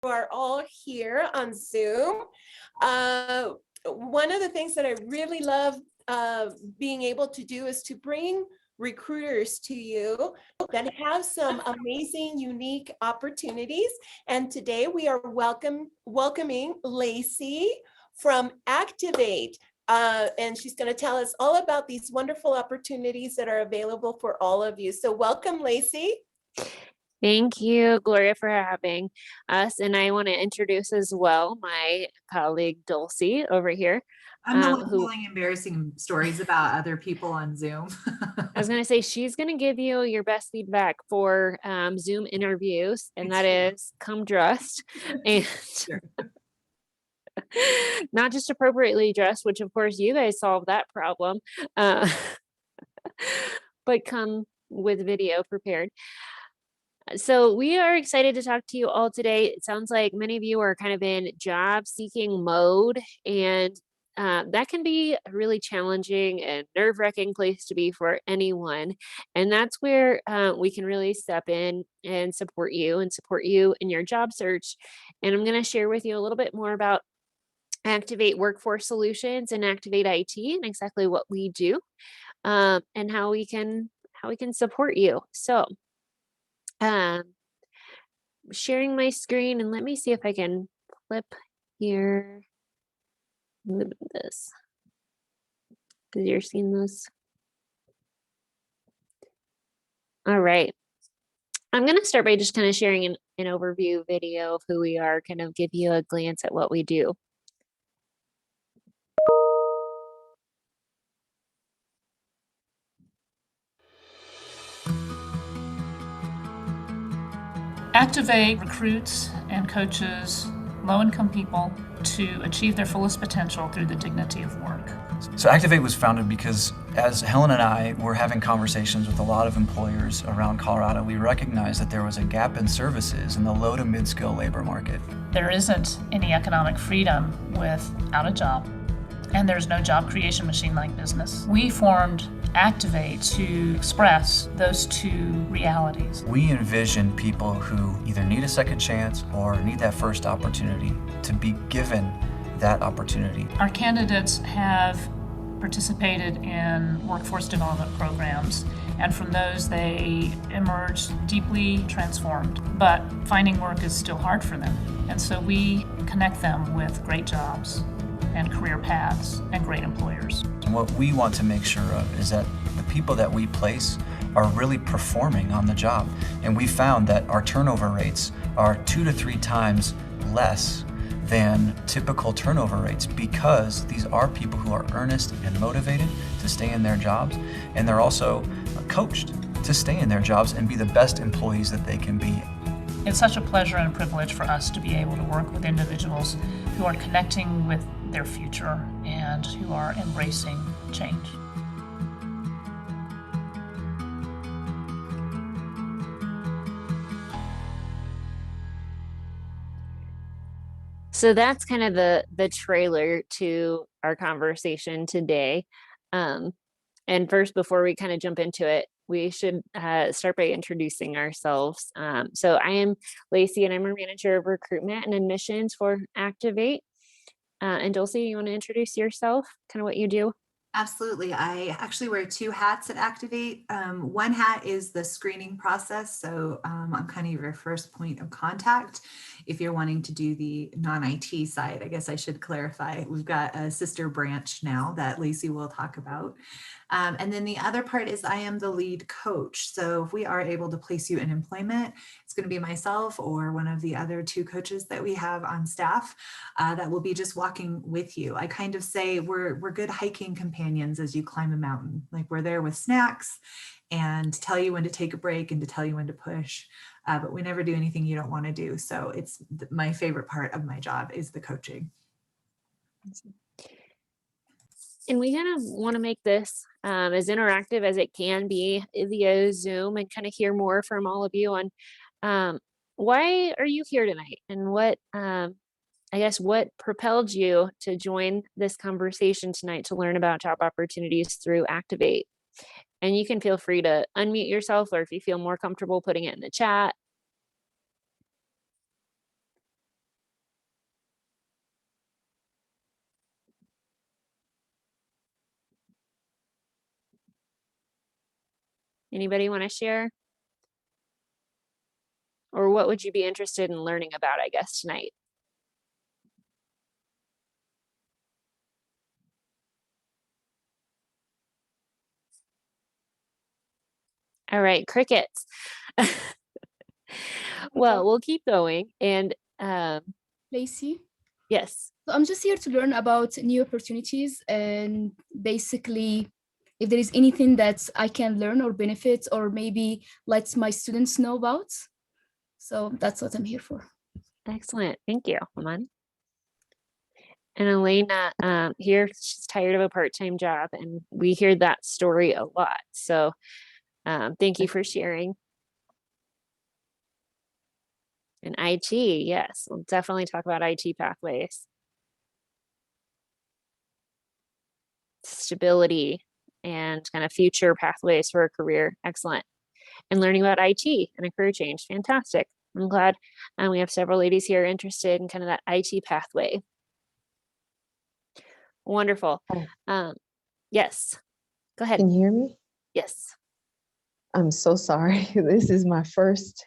are all here on Zoom. One of the things that I really love being able to do is to bring recruiters to you that have some amazing, unique opportunities. And today we are welcoming Lacey from Activate. And she's going to tell us all about these wonderful opportunities that are available for all of you. So welcome, Lacey. Thank you, Gloria, for having us. And I want to introduce as well my colleague Dulcie over here. I'm the one who telling embarrassing stories about other people on Zoom. I was going to say she's going to give you your best feedback for Zoom interviews, and that is come dressed and not just appropriately dressed, which of course you guys solve that problem, but come with video prepared. So we are excited to talk to you all today. It sounds like many of you are kind of in job seeking mode, and that can be a really challenging and nerve-wracking place to be for anyone. And that's where we can really step in and support you in your job search. And I'm going to share with you a little bit more about Activate Workforce Solutions and Activate IT and exactly what we do, and how we can support you. So um, sharing my screen, and let me see if I can flip here. Move this because you're seeing this. All right. I'm going to start by just kind of sharing an overview video of who we are, kind of give you a glance at what we do. Activate recruits and coaches low-income people to achieve their fullest potential through the dignity of work. So Activate was founded because as Helen and I were having conversations with a lot of employers around Colorado, we recognized that there was a gap in services in the low to mid-skill labor market. There isn't any economic freedom without a job, and there's no job creation machine like business. We formed Activate to express those two realities. We envision people who either need a second chance or need that first opportunity to be given that opportunity. Our candidates have participated in workforce development programs, and from those they emerge deeply transformed. But finding work is still hard for them, and so we connect them with great jobs and career paths and great employers. And what we want to make sure of is that the people that we place are really performing on the job. And we found that our turnover rates are 2 to 3 times less than typical turnover rates because these are people who are earnest and motivated to stay in their jobs, and they're also coached to stay in their jobs and be the best employees that they can be. It's such a pleasure and a privilege for us to be able to work with individuals who are connecting with their future and who are embracing change. So that's kind of the trailer to our conversation today. And first, before we kind of jump into it, we should start by introducing ourselves. So I am Lacey, and I'm a manager of recruitment and admissions for Activate. And Dulcie, you want to introduce yourself, kind of what you do? Absolutely. I actually wear 2 hats at Activate. One hat is the screening process. So I'm kind of your first point of contact. If you're wanting to do the non-IT side, I guess I should clarify. We've got a sister branch now that Lacey will talk about. And then the other part is I am the lead coach. So if we are able to place you in employment, it's going to be myself or one of the other 2 coaches that we have on staff that will be just walking with you. I kind of say we're good hiking companions as you climb a mountain. Like we're there with snacks and tell you when to take a break and to tell you when to push. But we never do anything you don't want to do. So it's my favorite part of my job is the coaching. And we kind of want to make this as interactive as it can be via Zoom and kind of hear more from all of you on why are you here tonight, and what I guess what propelled you to join this conversation tonight to learn about job opportunities through Activate. And you can feel free to unmute yourself, or if you feel more comfortable putting it in the chat. Anybody want to share? Or what would you be interested in learning about, I guess, tonight? All right, crickets. Well, we'll keep going. And Lacey. yes, So I'm just here to learn about new opportunities and basically if there is anything that I can learn or benefit or maybe let my students know about. So that's what I'm here for. excellent. Thank you, Aman. And Elena here, she's tired of a part-time job, and we hear that story a lot. So thank you for sharing. And IT, yes, we'll definitely talk about IT pathways. Stability and kind of future pathways for a career. Excellent. And learning about IT and a career change. Fantastic. I'm glad we have several ladies here interested in kind of that IT pathway. Wonderful. Yes, go ahead. Can you hear me? Yes. I'm so sorry. This is my first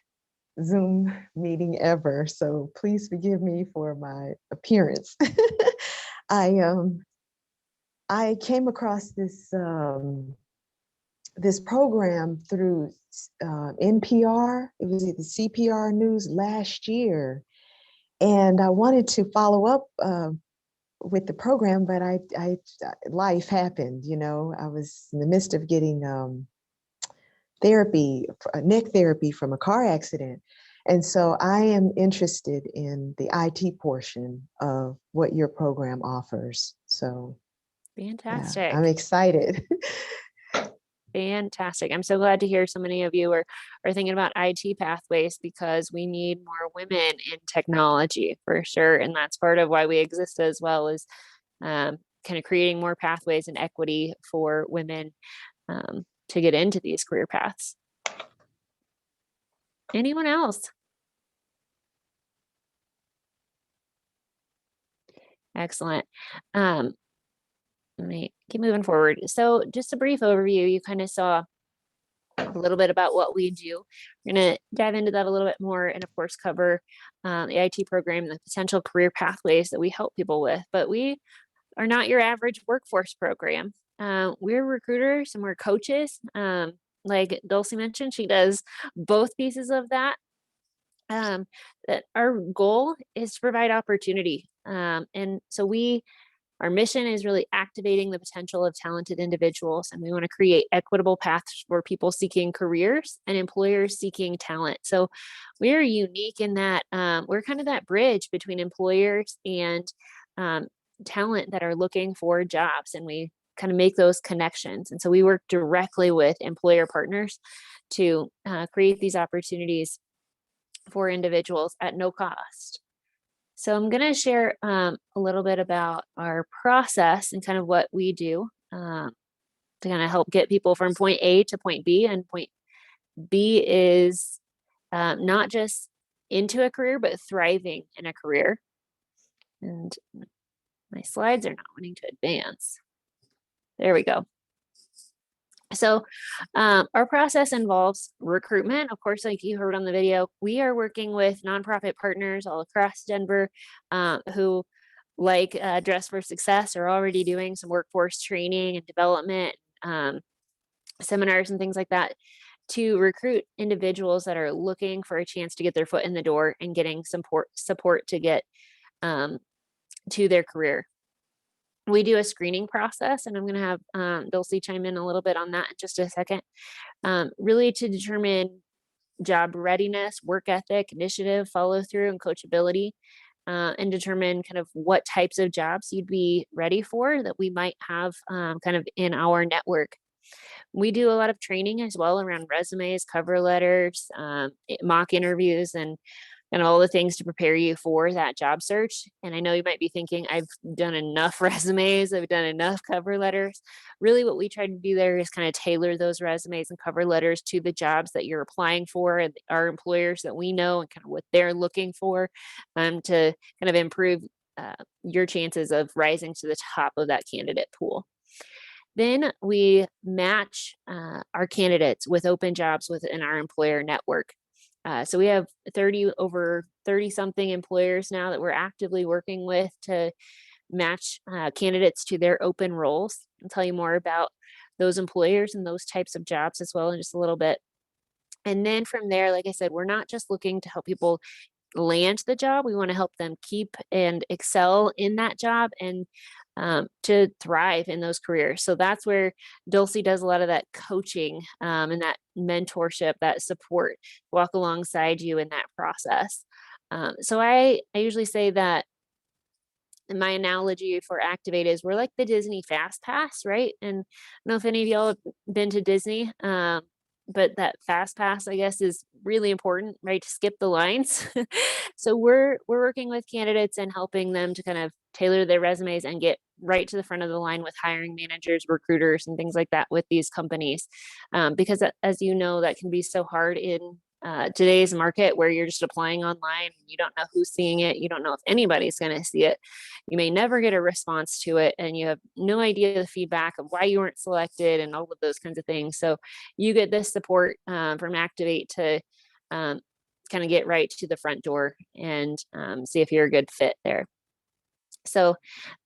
Zoom meeting ever, so please forgive me for my appearance. I came across this this program through NPR. It was the CPR News last year, and I wanted to follow up with the program, but life happened. You know, I was in the midst of getting therapy, neck therapy from a car accident. And so I am interested in the IT portion of what your program offers. So Fantastic. yeah, I'm excited. Fantastic. I'm so glad to hear so many of you are thinking about IT pathways because we need more women in technology for sure. And that's part of why we exist as well as kind of creating more pathways and equity for women to get into these career paths. Anyone else? Excellent. Let me keep moving forward. So just a brief overview, you kind of saw a little bit about what we do. We're going to dive into that a little bit more and of course cover the IT program and the potential career pathways that we help people with. But we are not your average workforce program. We're recruiters and we're coaches. Like Dulcie mentioned, she does both pieces of that. That our goal is to provide opportunity. And so our mission is really activating the potential of talented individuals, and we want to create equitable paths for people seeking careers and employers seeking talent. So we're unique in that we're kind of that bridge between employers and talent that are looking for jobs, and we kind of make those connections. And so we work directly with employer partners to create these opportunities for individuals at no cost. So I'm going to share a little bit about our process and kind of what we do to kind of help get people from point A to point B. And point B is not just into a career, but thriving in a career. And my slides are not wanting to advance. There we go. So our process involves recruitment. Of course, like you heard on the video, we are working with nonprofit partners all across Denver who, like Dress for Success, are already doing some workforce training and development seminars and things like that to recruit individuals that are looking for a chance to get their foot in the door and getting support to get to their career. We do a screening process, and I'm going to have Dulcie chime in a little bit on that in just a second, really to determine job readiness, work ethic, initiative, follow through, and coachability, and determine kind of what types of jobs you'd be ready for that we might have kind of in our network. We do a lot of training as well around resumes, cover letters, mock interviews, and all the things to prepare you for that job search. And I know you might be thinking, I've done enough resumes, I've done enough cover letters. Really what we try to do there is kind of tailor those resumes and cover letters to the jobs that you're applying for and our employers that we know and kind of what they're looking for to kind of improve your chances of rising to the top of that candidate pool. Then we match our candidates with open jobs within our employer network. So we have over 30 something employers now that we're actively working with to match candidates to their open roles. I'll tell you more about those employers and those types of jobs as well in just a little bit. And then from there, like I said, we're not just looking to help people land the job. We want to help them keep and excel in that job and to thrive in those careers. So that's where Dulcie does a lot of that coaching and that mentorship, that support, walk alongside you in that process. So I usually say that my analogy for Activate is we're like the Disney Fast Pass, right? And I don't know if any of y'all have been to Disney, but that Fast Pass, I guess, is really important, right? To skip the lines. So we're working with candidates and helping them to kind of tailor their resumes and get right to the front of the line with hiring managers, recruiters, and things like that with these companies. Because as you know, that can be so hard in today's market where you're just applying online and you don't know who's seeing it. You don't know if anybody's going to see it. You may never get a response to it and you have no idea the feedback of why you weren't selected and all of those kinds of things. So you get this support from Activate to kind of get right to the front door and see if you're a good fit there. So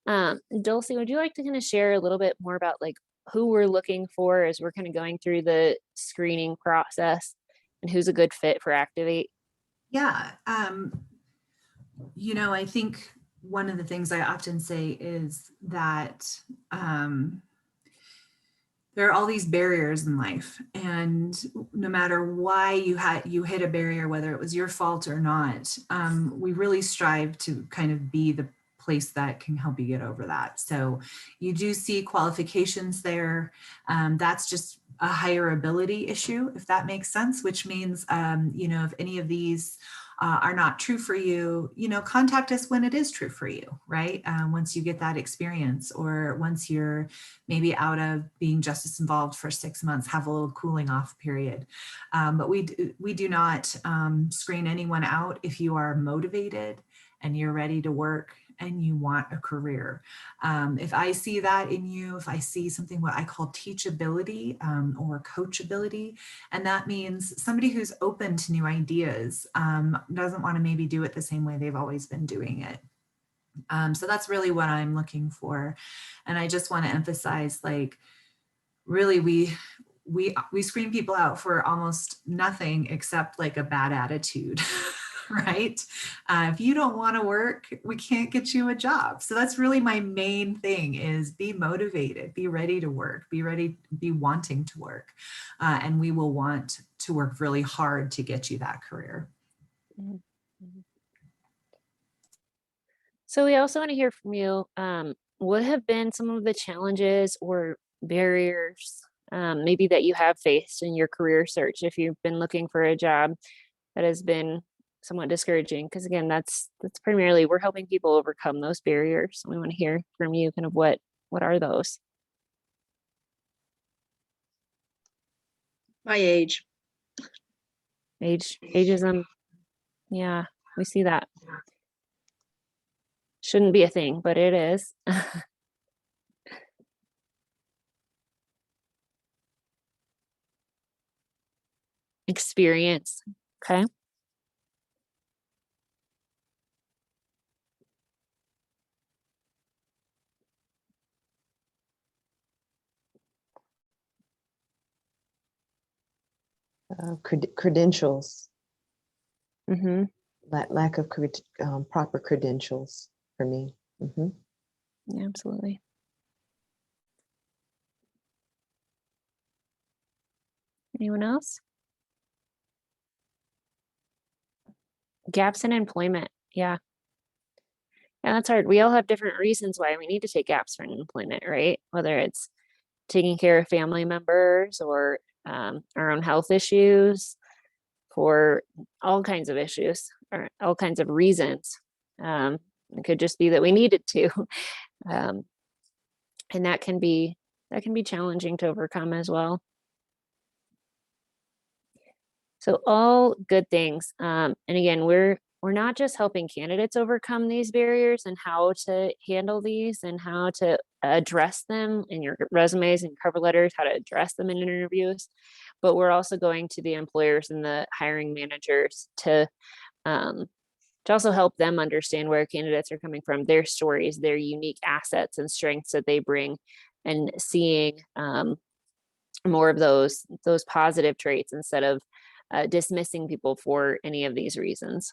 Dulcie, would you like to kind of share a little bit more about like who we're looking for as we're kind of going through the screening process and who's a good fit for Activate? Yeah. I think one of the things I often say is that there are all these barriers in life, and no matter why you hit a barrier, whether it was your fault or not, we really strive to kind of be the place that can help you get over that. So you do see qualifications there. That's just a higher ability issue, if that makes sense, which means, if any of these are not true for you, contact us when it is true for you, right? Once you get that experience, or once you're maybe out of being justice involved for 6 months, have a little cooling off period. But we do not screen anyone out if you are motivated and you're ready to work and you want a career. If I see that in you, if I see something what I call teachability or coachability, and that means somebody who's open to new ideas, doesn't want to maybe do it the same way they've always been doing it. So that's really what I'm looking for. And I just want to emphasize, like, really we screen people out for almost nothing except like a bad attitude. Right? If you don't want to work, we can't get you a job. So that's really my main thing, is be motivated, be ready to work, be wanting to work. And we will want to work really hard to get you that career. So we also want to hear from you. What have been some of the challenges or barriers maybe that you have faced in your career search if you've been looking for a job that has been somewhat discouraging? Because again, that's primarily, we're helping people overcome those barriers. We want to hear from you kind of what are those? My age. Ageism. Yeah, we see that. Shouldn't be a thing, but it is. Experience. Okay. Credentials, Mm-hmm. lack of proper credentials for me. Mm-hmm. Yeah, absolutely. Anyone else? Gaps in employment. Yeah. Yeah, that's hard. We all have different reasons why we need to take gaps in employment, right? Whether it's taking care of family members or our own health issues, for all kinds of issues or all kinds of reasons. It could just be that we needed to. And that can be challenging to overcome as well. So all good things. And again, we're we're not just helping candidates overcome these barriers and how to handle these and how to address them in your resumes and cover letters, how to address them in interviews, but we're also going to the employers and the hiring managers to also help them understand where candidates are coming from, their stories, their unique assets and strengths that they bring, and seeing more of those positive traits instead of dismissing people for any of these reasons.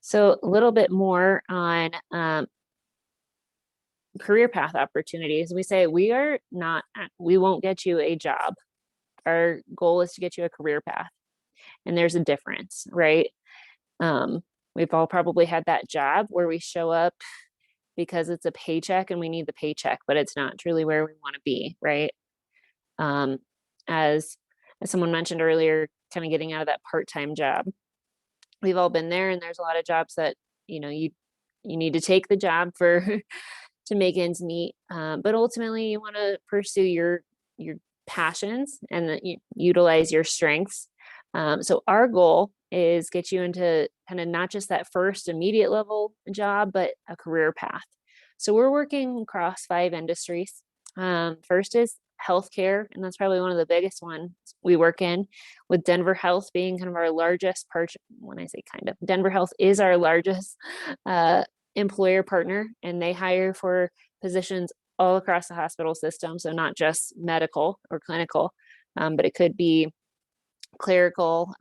So a little bit more on career path opportunities. We say we won't get you a job. Our goal is to get you a career path. And there's a difference, right? We've all probably had that job where we show up because it's a paycheck and we need the paycheck, but it's not truly where we want to be, right? As someone mentioned earlier, kind of getting out of that part-time job. We've all been there, and there's a lot of jobs that, you need to take the job for to make ends meet. But ultimately you want to pursue your passions and utilize your strengths. So our goal is get you into kind of not just that first immediate level job, but a career path. So we're working across 5 industries. First is healthcare, and that's probably one of the biggest ones we work in, with Denver Health being kind of our largest part. When I say kind of, Denver Health is our largest employer partner, and they hire for positions all across the hospital system. So not just medical or clinical, but it could be clerical,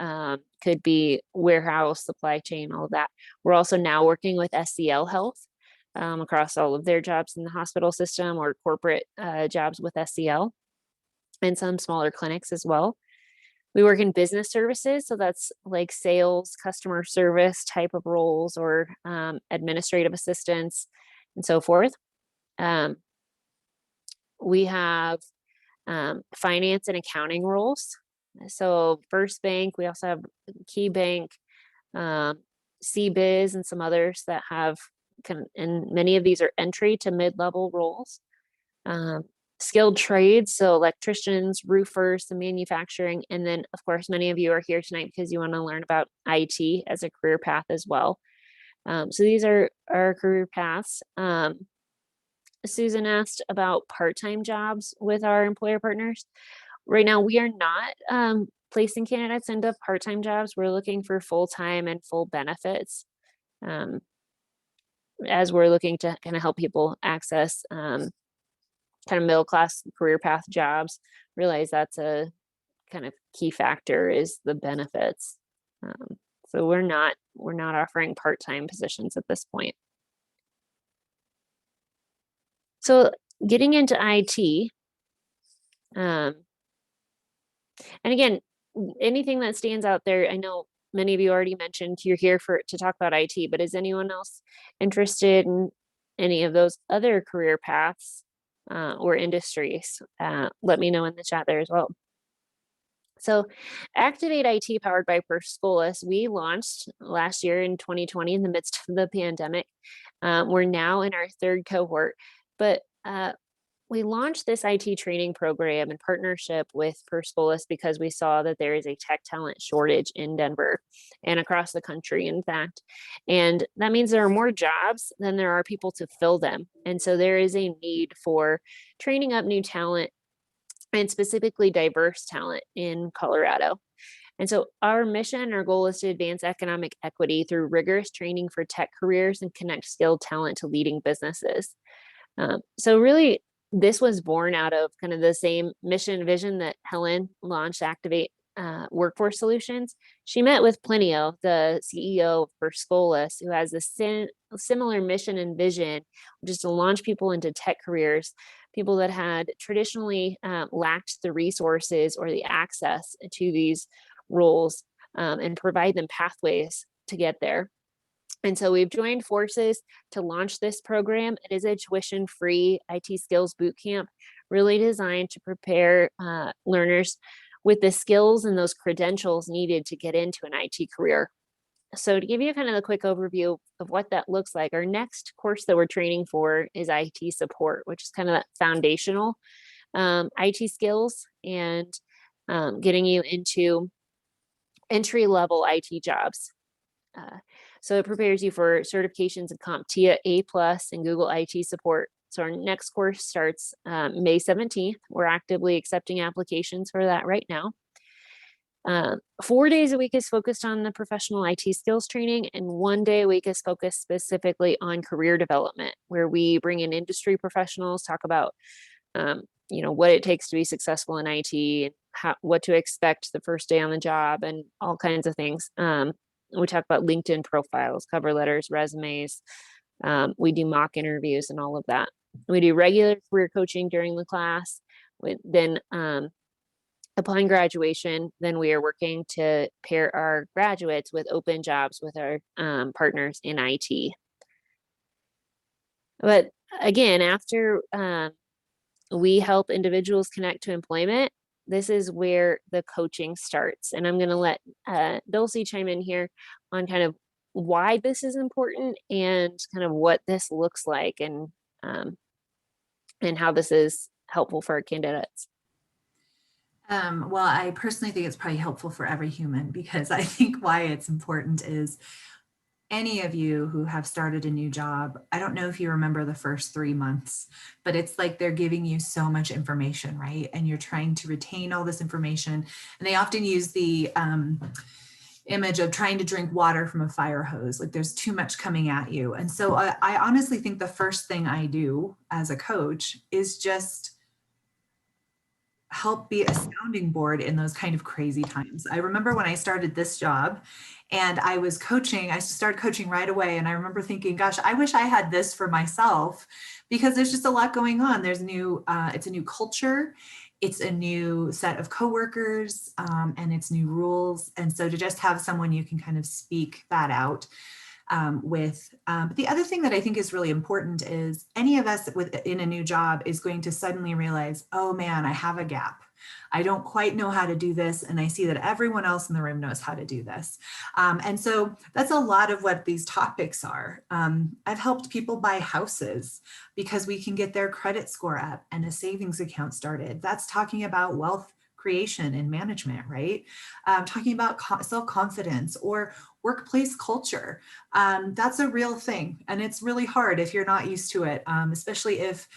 could be warehouse, supply chain, all of that. We're also now working with SCL Health across all of their jobs in the hospital system, or corporate jobs with SCL, and some smaller clinics as well. We work in business services, so that's like sales, customer service type of roles, or administrative assistants, and so forth. We have finance and accounting roles. So First Bank, we also have KeyBank, CBiz, and some others that have and many of these are entry to mid-level roles. Skilled trades, so electricians, roofers, the manufacturing, and then of course many of you are here tonight because you want to learn about IT as a career path as well. So these are our career paths. Susan asked about part-time jobs with our employer partners. Right now, we are not placing candidates into part-time jobs. We're looking for full-time and full benefits, as we're looking to kind of help people access kind of middle-class career path jobs. Realize that's a kind of key factor is the benefits. So we're not offering part-time positions at this point. So getting into IT, and again, anything that stands out there, I know many of you already mentioned you're here to talk about IT, but is anyone else interested in any of those other career paths or industries? Let me know in the chat there as well. So Activate IT, powered by Perspolis, we launched last year in 2020 in the midst of the pandemic. We're now in our 3rd cohort, but we launched this IT training program in partnership with Perspolis because we saw that there is a tech talent shortage in Denver and across the country, in fact. And that means there are more jobs than there are people to fill them. And so there is a need for training up new talent, and specifically diverse talent in Colorado. And so our mission, our goal is to advance economic equity through rigorous training for tech careers and connect skilled talent to leading businesses. So really, this was born out of kind of the same mission vision that Helen launched, Activate Workforce Solutions. She met with Plinio, the CEO of Perspolis, who has a similar mission and vision, which is to launch people into tech careers, people that had traditionally lacked the resources or the access to these roles, and provide them pathways to get there. And so we've joined forces to launch this program. It is a tuition-free IT skills bootcamp, really designed to prepare learners with the skills and those credentials needed to get into an IT career. So to give you kind of a quick overview of what that looks like, our next course that we're training for is IT support, which is kind of that foundational IT skills. And getting you into entry-level IT jobs. So it prepares you for certifications in CompTIA A+ and Google IT support. So our next course starts May 17th. We're actively accepting applications for that right now. 4 days a week is focused on the professional IT skills training, and 1 day a week is focused specifically on career development, where we bring in industry professionals, talk about what it takes to be successful in IT, and what to expect the first day on the job, and all kinds of things. We talk about LinkedIn profiles, cover letters, resumes. We do mock interviews and all of that. We do regular career coaching during the class. Then upon graduation, then we are working to pair our graduates with open jobs with our partners in IT. But again, after we help individuals connect to employment, this is where the coaching starts. And I'm going to let Dulcie chime in here on kind of why this is important and kind of what this looks like, and how this is helpful for our candidates. Well, I personally think it's probably helpful for every human, because I think why it's important is any of you who have started a new job, I don't know if you remember the first 3 months, but it's like they're giving you so much information, right? And you're trying to retain all this information. And they often use the image of trying to drink water from a fire hose, like there's too much coming at you. And so I honestly think the first thing I do as a coach is just help be a sounding board in those kind of crazy times. I remember when I started this job and I was coaching, I started coaching right away. And I remember thinking, gosh, I wish I had this for myself, because there's just a lot going on. There's it's a new culture. It's a new set of coworkers, and it's new rules. And so to just have someone you can kind of speak that out with. But the other thing that I think is really important is any of us in a new job is going to suddenly realize, oh man, I have a gap. I don't quite know how to do this. And I see that everyone else in the room knows how to do this. And so that's a lot of what these topics are. I've helped people buy houses because we can get their credit score up and a savings account started. That's talking about wealth creation and management, right? Talking about self-confidence or workplace culture. That's a real thing. And it's really hard if you're not used to it, especially if,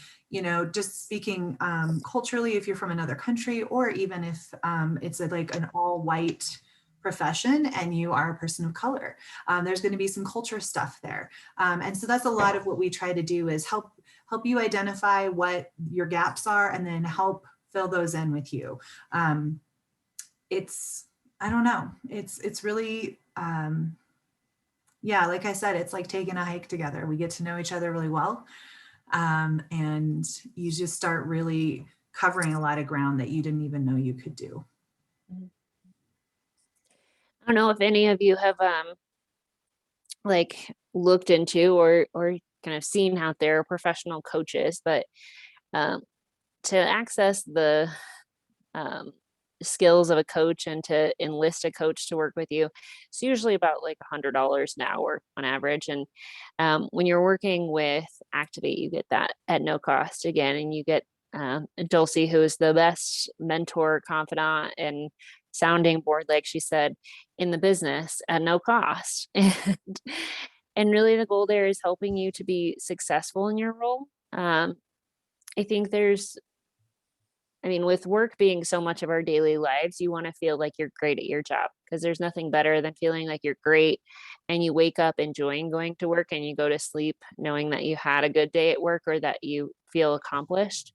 just speaking culturally, if you're from another country, or even if it's like an all-white profession and you are a person of color. There's going to be some culture stuff there. And so that's a lot of what we try to do, is help you identify what your gaps are and then help fill those in with you. I don't know. It's really, yeah, like I said, it's like taking a hike together. We get to know each other really well. And you just start really covering a lot of ground that you didn't even know you could do. I don't know if any of you have like looked into or kind of seen out there professional coaches, but to access the skills of a coach and to enlist a coach to work with you, it's usually about like $100 an hour on average. And when you're working with Activate, you get that at no cost again, and you get Dulcie, who is the best mentor, confidant, and sounding board, like she said, in the business at no cost. And really the goal there is helping you to be successful in your role. I think with work being so much of our daily lives, you want to feel like you're great at your job, because there's nothing better than feeling like you're great and you wake up enjoying going to work and you go to sleep knowing that you had a good day at work or that you feel accomplished.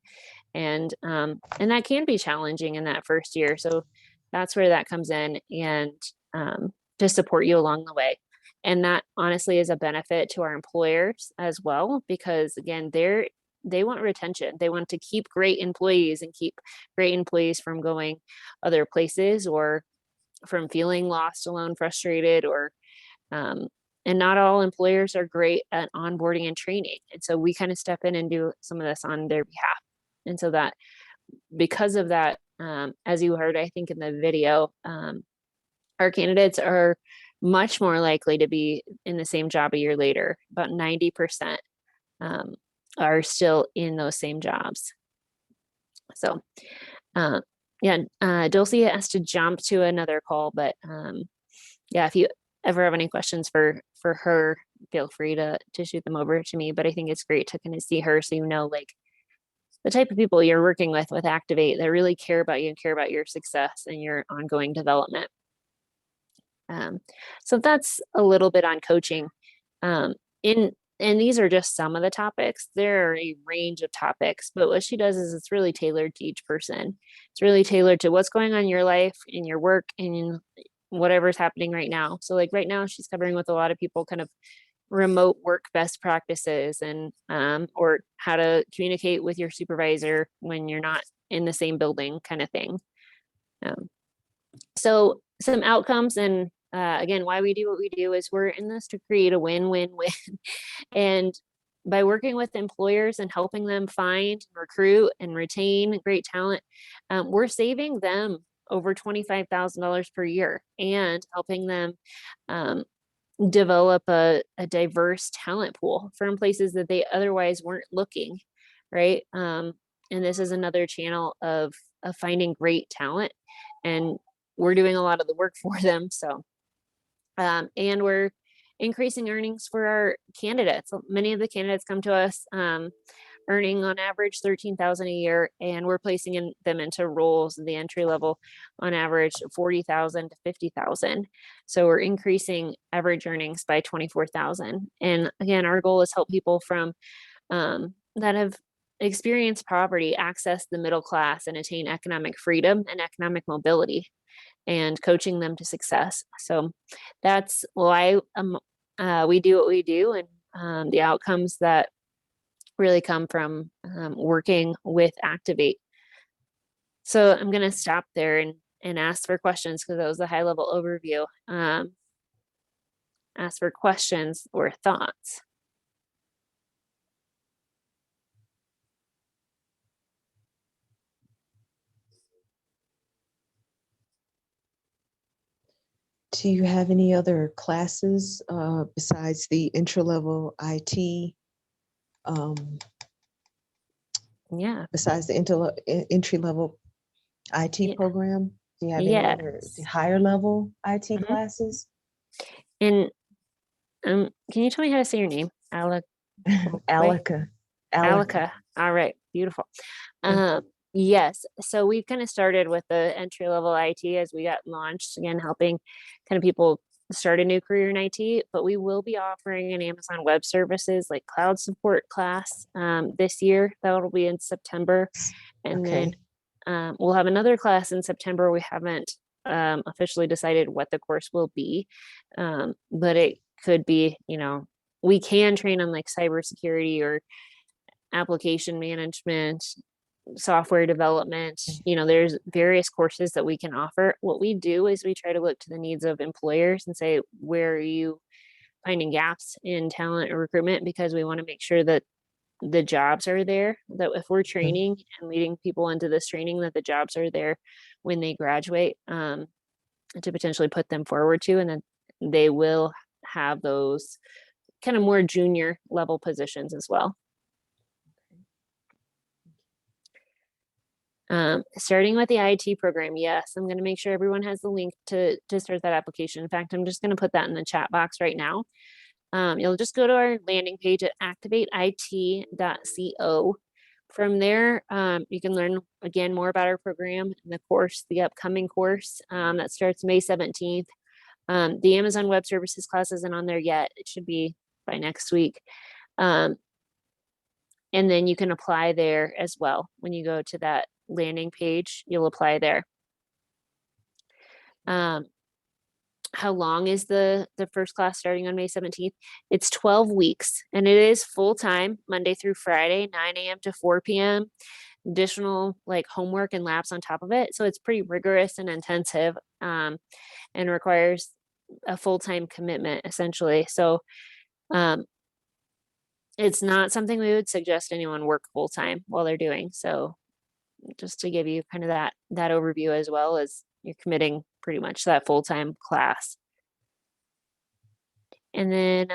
And that can be challenging in that first year. So that's where that comes in, and to support you along the way. And that honestly is a benefit to our employers as well, because again, they want retention. They want to keep great employees and keep great employees from going other places or from feeling lost, alone, frustrated, or and not all employers are great at onboarding and training. And so we kind of step in and do some of this on their behalf. And so that, because of that, as you heard, I think in the video, our candidates are much more likely to be in the same job a year later. About 90% are still in those same jobs. So yeah, Dulcie has to jump to another call, but yeah, if you ever have any questions for her, feel free to shoot them over to me. But I think it's great to kind of see her so you know like the type of people you're working with Activate that really care about you and care about your success and your ongoing development. So that's a little bit on coaching. And these are just some of the topics. There are a range of topics, but what she does is it's really tailored to each person. It's really tailored to what's going on in your life, in your work, and in whatever's happening right now. So like right now she's covering with a lot of people kind of remote work best practices and or how to communicate with your supervisor when you're not in the same building kind of thing. So some outcomes and again, why we do what we do is we're in this to create a win-win-win. And by working with employers and helping them find, recruit, and retain great talent, we're saving them over $25,000 per year and helping them develop a diverse talent pool from places that they otherwise weren't looking, right? And this is another channel of finding great talent, and we're doing a lot of the work for them. So, and we're increasing earnings for our candidates. Many of the candidates come to us earning on average $13,000 a year, and we're placing them into roles in the entry level on average $40,000 to $50,000. So we're increasing average earnings by $24,000. And again, our goal is help people from that have experienced poverty access the middle class and attain economic freedom and economic mobility, and coaching them to success. So that's why we do what we do, and the outcomes that really come from working with Activate. So I'm going to stop there and ask for questions because that was a high level overview. Ask for questions or thoughts. Do you have any other classes besides the entry-level IT? Yeah. Besides the entry-level IT Yeah. program, do you have any other Yes. higher level IT Mhm. classes? And can you tell me how to say your name? Alika. Alika. All right. Beautiful. Yes. So we've kind of started with the entry level IT as we got launched, again, helping kind of people start a new career in IT, but we will be offering an Amazon Web Services like cloud support class this year. That will be in September. And Okay. then we'll have another class in September. We haven't officially decided what the course will be, but it could be, we can train on like cybersecurity or application management, software development. There's various courses that we can offer. What we do is we try to look to the needs of employers and say, where are you finding gaps in talent or recruitment? Because we want to make sure that the jobs are there, that if we're training and leading people into this training, that the jobs are there when they graduate, to potentially put them forward to, and then they will have those kind of more junior level positions as well. Starting with the IT program, yes, I'm going to make sure everyone has the link to start that application. In fact, I'm just going to put that in the chat box right now. You'll just go to our landing page at activateit.co. From there, you can learn again more about our program and the course, the upcoming course that starts May 17th. The Amazon Web Services class isn't on there yet. It should be by next week. And then you can apply there as well. When you go to that landing page, you'll apply there. How long is the first class starting on May 17th? It's 12 weeks, and it is full-time, Monday through Friday, 9 a.m. to 4 p.m. Additional like homework and labs on top of it. So it's pretty rigorous and intensive, and requires a full-time commitment essentially. So it's not something we would suggest anyone work full-time while they're doing. So just to give you kind of that overview, as well as you're committing pretty much to that full-time class. And then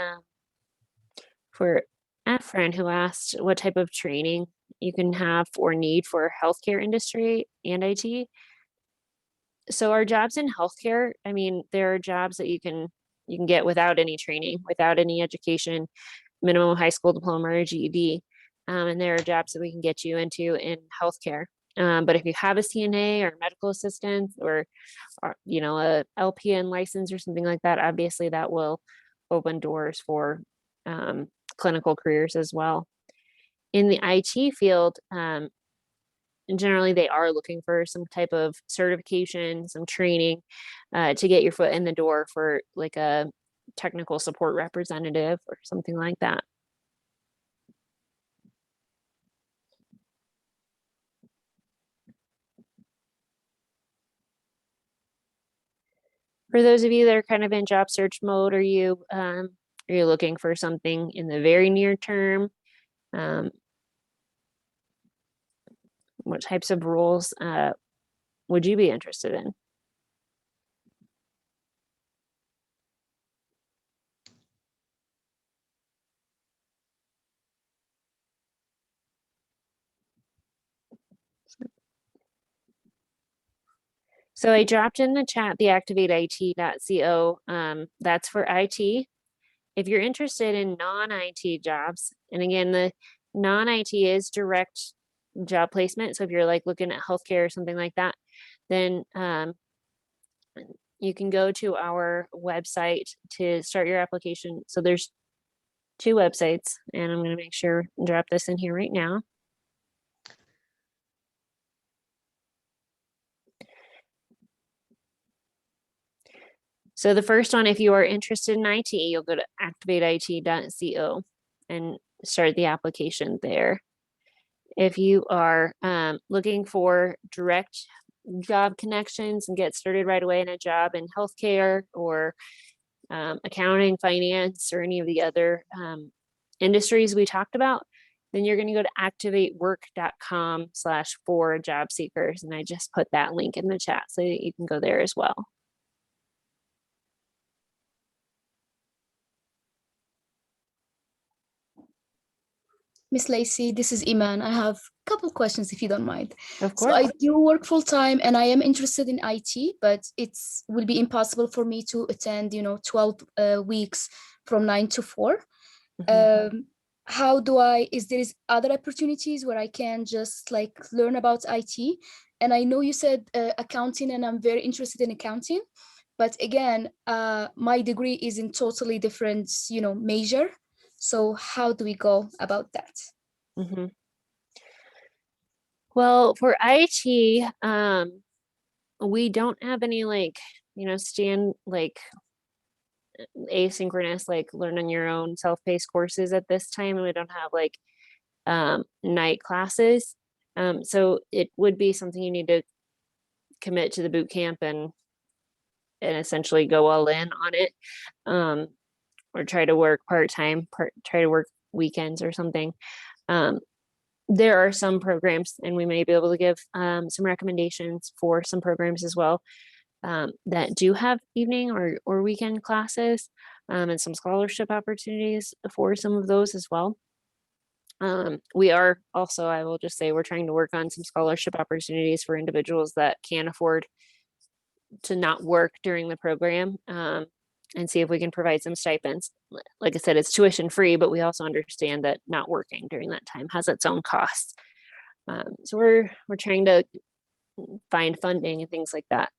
for Efren, who asked what type of training you can have or need for healthcare industry and IT, So our jobs in healthcare, I mean, there are jobs that you can get without any training, without any education, minimum high school diploma or GED. And there are jobs that we can get you into in healthcare. But if you have a CNA or medical assistant or you know, a LPN license or something like that, obviously that will open doors for clinical careers as well. In the IT field, generally they are looking for some type of certification, some training to get your foot in the door for like a technical support representative or something like that. For those of you that are kind of in job search mode, are you looking for something in the very near term? What types of roles would you be interested in? So I dropped in the chat the activateIT.co. That's for IT. If you're interested in non-IT jobs, and again, the non-IT is direct job placement. So if you're like looking at healthcare or something like that, then you can go to our website to start your application. So there's 2 websites, and I'm going to make sure and drop this in here right now. So the first one, if you are interested in IT, you'll go to activateIT.co and start the application there. If you are looking for direct job connections and get started right away in a job in healthcare or accounting, finance, or any of the other industries we talked about, then you're going to go to activatework.com/for-job-seekers. And I just put that link in the chat so that you can go there as well. Miss Lacey, this is Iman. I have a couple questions if you don't mind. Of So course. I do work full time and I am interested in IT, but it will be impossible for me to attend, 12 weeks from 9 to 4. How do is there other opportunities where I can just like learn about IT? And I know you said accounting, and I'm very interested in accounting, but again, my degree is in totally different, major. So how do we go about that? Well, for IT, we don't have any asynchronous, like learn on your own self-paced courses at this time. And we don't have like night classes. So it would be something you need to commit to the boot camp and essentially go all in on it. Or try to work part-time, try to work weekends or something. There are some programs, and we may be able to give some recommendations for some programs as well that do have evening or weekend classes and some scholarship opportunities for some of those as well. We are also, I will just say, we're trying to work on some scholarship opportunities for individuals that can't afford to not work during the program. And see if we can provide some stipends. Like I said, it's tuition free, but we also understand that not working during that time has its own costs. So we're trying to find funding and things like that.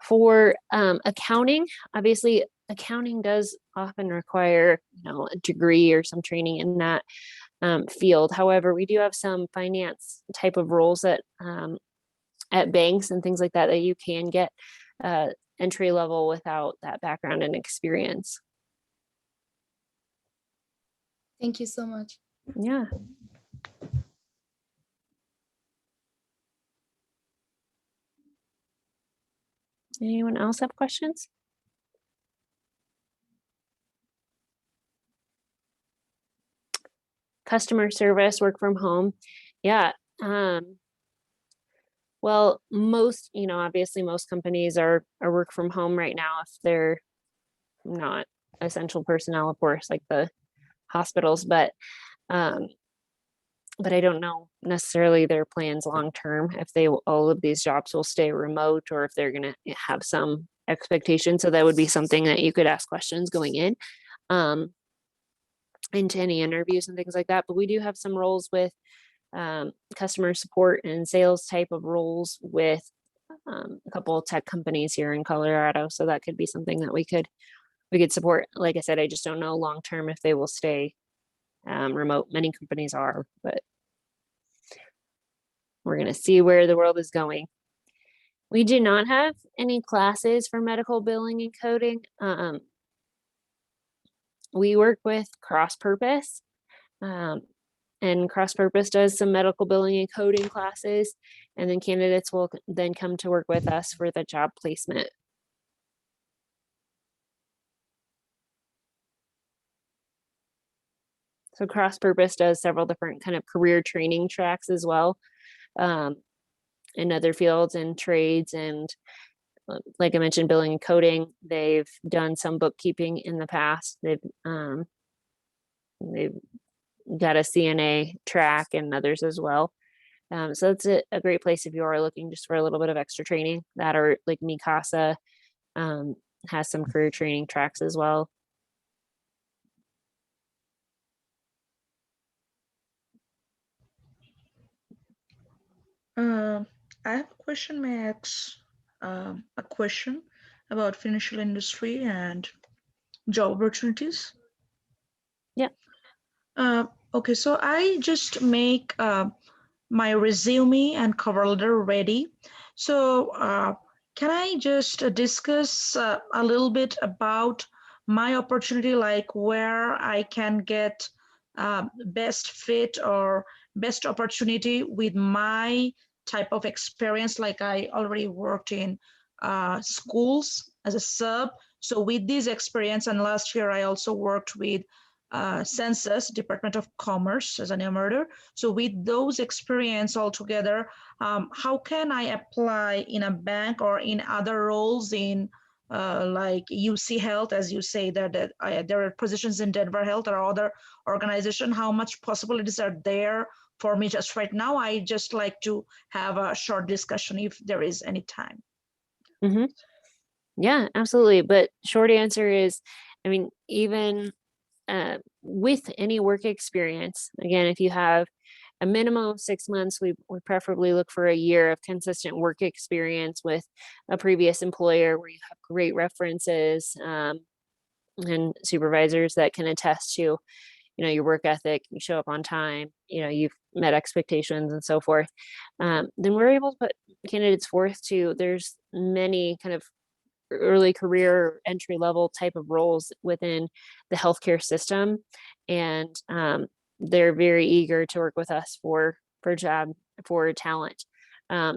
For accounting, obviously, accounting does often require a degree or some training in that field. However, we do have some finance type of roles at banks and things like that that you can get entry level without that background and experience. Thank you so much. Yeah. Anyone else have questions? Customer service, work from home. Yeah. Well, most, obviously most companies are work from home right now if they're not essential personnel, of course, like the hospitals. But but I don't know necessarily their plans long term, if all of these jobs will stay remote or if they're going to have some expectation. So that would be something that you could ask questions going in into any interviews and things like that. But we do have some roles with customer support and sales type of roles with a couple of tech companies here in Colorado. So that could be something that we could support. Like I said, I just don't know long term if they will stay remote. Many companies are, but we're going to see where the world is going. We do not have any classes for medical billing and coding. We work with Cross Purpose, and Cross Purpose does some medical billing and coding classes, and then candidates will then come to work with us for the job placement. So Cross Purpose does several different kind of career training tracks as well, in other fields and trades. And like I mentioned, billing and coding, they've done some bookkeeping in the past. They've got a CNA track and others as well. So it's a great place if you are looking just for a little bit of extra training. That, or like Mikasa has some career training tracks as well. I have a question, may I ask a question about financial industry and job opportunities? Yeah. Okay, so I just make my resume and cover letter ready. So can I just discuss a little bit about my opportunity, like where I can get best fit or best opportunity with my type of experience? Like I already worked in schools as a sub. So with this experience, and last year I also worked with Census, Department of Commerce as an emerger. So with those experience altogether, how can I apply in a bank or in other roles in like UC Health, as you say that there are positions in Denver Health or other organization? How much possibilities are there for me just right now? I just like to have a short discussion if there is any time. Mm-hmm. Yeah, absolutely. But short answer is, I mean, even with any work experience, again, if you have a minimum of 6 months, we preferably look for a year of consistent work experience with a previous employer where you have great references and supervisors that can attest to, your work ethic, you show up on time, you've met expectations and so forth. Then we're able to put candidates forth to, there's many kind of early career entry level type of roles within the healthcare system. And they're very eager to work with us for talent.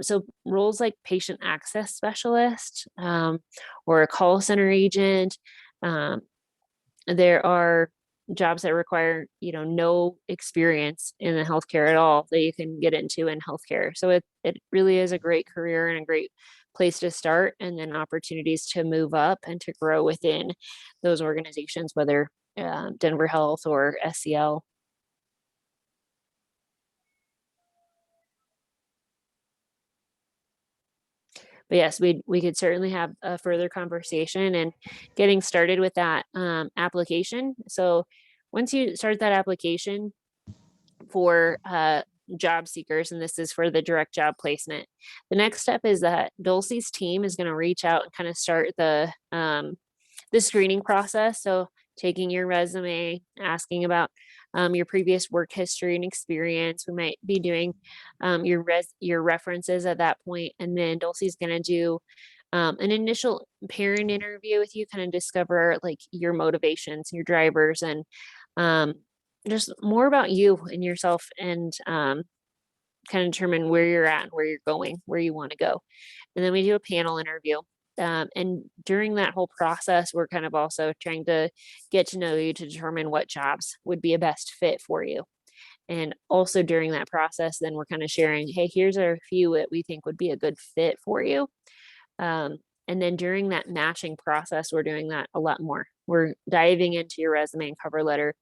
So roles like patient access specialist or a call center agent, there are jobs that require, no experience in the healthcare at all that you can get into in healthcare. So it really is a great career and a great place to start, and then opportunities to move up and to grow within those organizations, whether Denver Health or SCL. But yes, we could certainly have a further conversation and getting started with that application. So once you start that application for job seekers, and this is for the direct job placement, the next step is that Dulcie's team is going to reach out and kind of start the screening process. So taking your resume, asking about your previous work history and experience. We might be doing your references at that point, and then Dulcie's going to do an initial parent interview with you, kind of discover like your motivations, your drivers, and just more about you and yourself, and kind of determine where you're at and where you're going, where you want to go. And then we do a panel interview. And during that whole process, we're kind of also trying to get to know you to determine what jobs would be a best fit for you. And also during that process, then we're kind of sharing, hey, here's a few that we think would be a good fit for you. And then during that matching process, we're doing that a lot more. We're diving into your resume and cover letter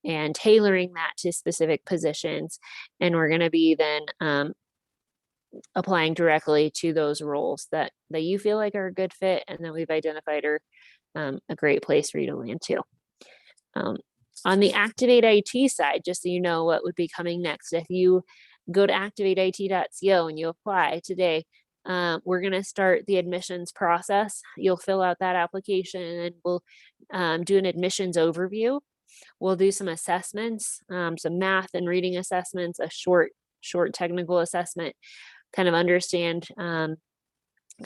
and tailoring that to specific positions. And we're going to be then applying directly to those roles that you feel like are a good fit and that we've identified are a great place for you to land to. On the Activate IT side, just so you know what would be coming next, if you go to activateit.co and you apply today, we're going to start the admissions process. You'll fill out that application and we'll do an admissions overview. We'll do some assessments, some math and reading assessments, a short technical assessment, kind of understand kind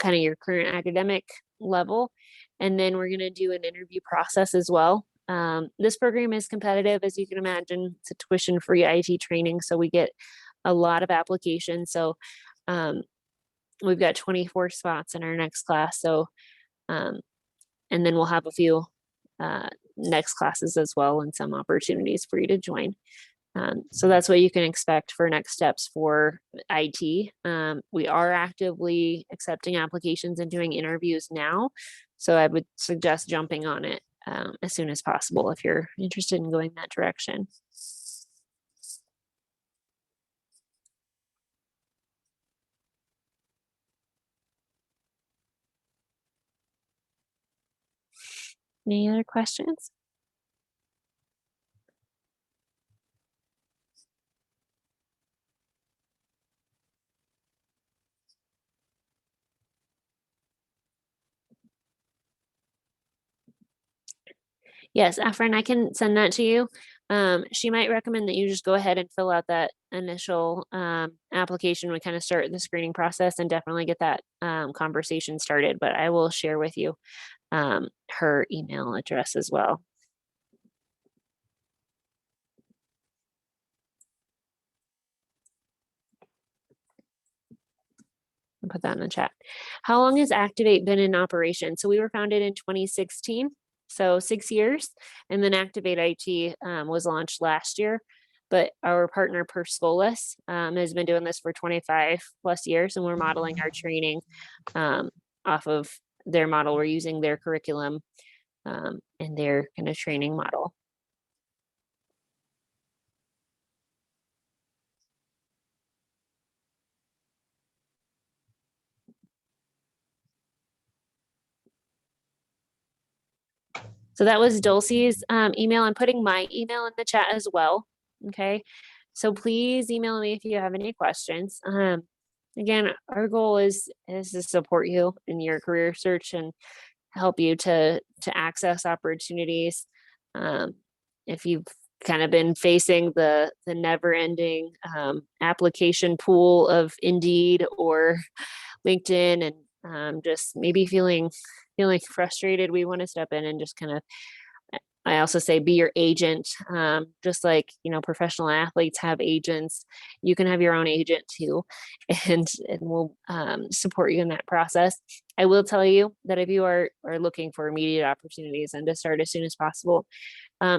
of your current academic level. And then we're going to do an interview process as well. This program is competitive, as you can imagine. It's a tuition-free IT training, so we get a lot of applications. So we've got 24 spots in our next class. So, and then we'll have a few next classes as well and some opportunities for you to join. So that's what you can expect for next steps for IT. We are actively accepting applications and doing interviews now. So I would suggest jumping on it as soon as possible if you're interested in going that direction. Any other questions? Yes, Afrin, I can send that to you. She might recommend that you just go ahead and fill out that initial application. We kind of start the screening process and definitely get that conversation started, but I will share with you her email address as well. I'll put that in the chat. How long has Activate been in operation? So we were founded in 2016. So 6 years, and then Activate IT was launched last year, but our partner Perspolis has been doing this for 25 plus years, and we're modeling our training off of their model. We're using their curriculum and their kind of training model. So that was Dulcie's email. I'm putting my email in the chat as well. Okay. So please email me if you have any questions. Again, our goal is to support you in your career search and help you to access opportunities. If you've kind of been facing the never ending application pool of Indeed or LinkedIn and just maybe feeling frustrated, we want to step in and just kind of, I also say, be your agent. Just like, professional athletes have agents, you can have your own agent too, and we'll support you in that process. I will tell you that if you are looking for immediate opportunities and to start as soon as possible,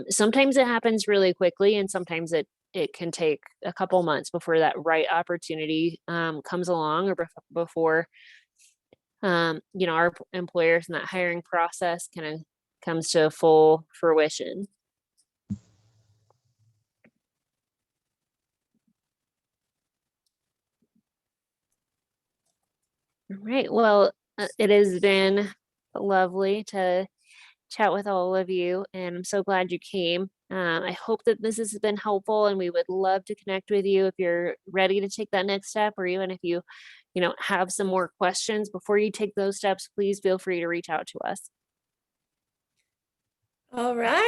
sometimes it happens really quickly, and sometimes it can take a couple months before that right opportunity comes along, or before our employers and that hiring process kind of comes to full fruition. All right. Well, it has been lovely to chat with all of you, and I'm so glad you came. I hope that this has been helpful, and we would love to connect with you if you're ready to take that next step, or even if you have some more questions before you take those steps. Please feel free to reach out to us. All right.